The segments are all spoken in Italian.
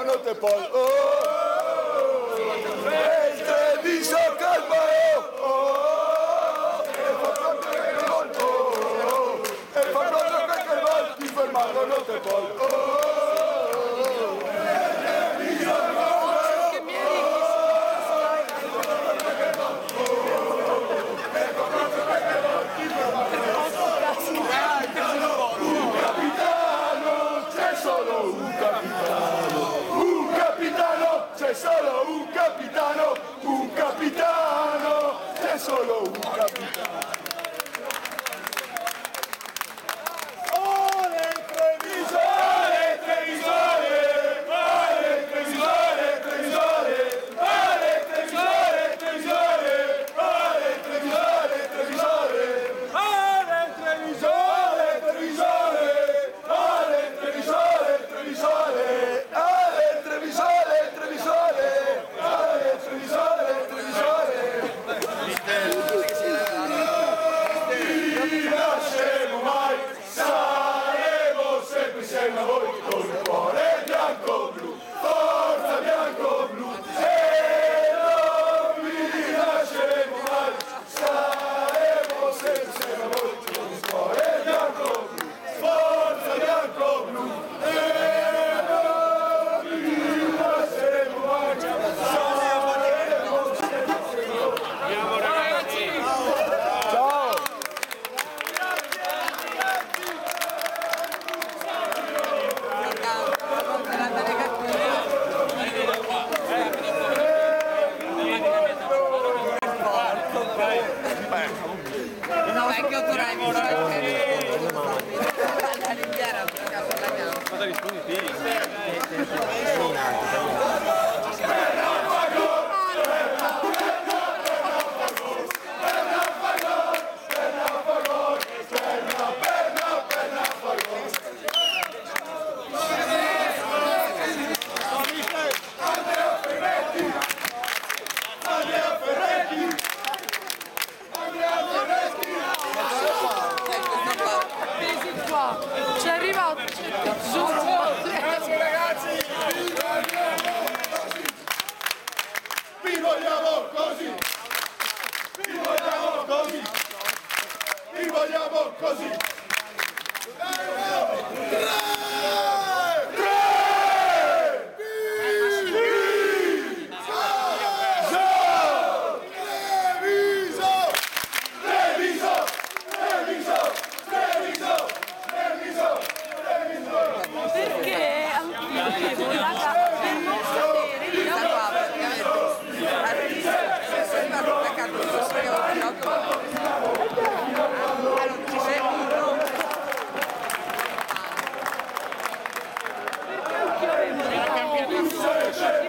no te pol. El televisor calma. El patrón que el mal, informado no te pol. C'è solo un capitano, c'è solo un capitano. Ole televisore, televisore, ole televisore, televisore, ole televisore, televisore, ole televisore, televisore, ole televisore, televisore, ole televisore, televisore, ole televisore, televisore. Lasceremo mai, saremo sempre insieme a voi con il cuore bianco-blu, forza bianco-blu, e non vi lasceremo mai, saremo sempre insieme a voi con il cuore bianco-blu, forza bianco-blu, e non vi lasceremo mai, saremo sempre insieme a voi. Andiamo ragazzi! Ciao! No, è che autorai Cosa rispondi te? C'è arrivato, Grazie ragazzi! Vi vogliamo così! Vi vogliamo così! Vi vogliamo così! perché anch'io raga, per non sapere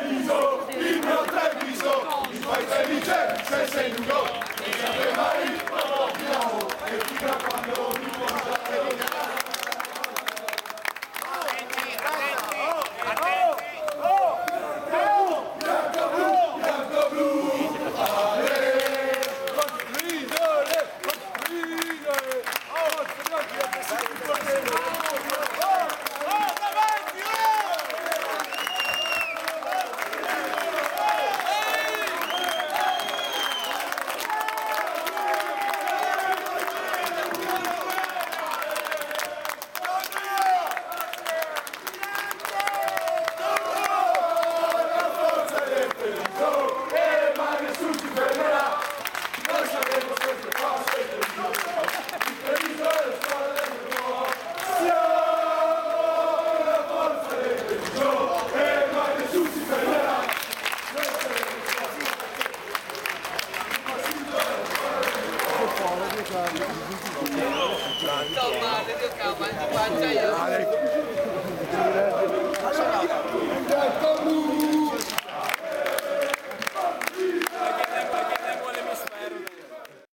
io il mio Treviso, il paese dice se sei un go, e sempre mai proviamo, e ti quando mi Insomma,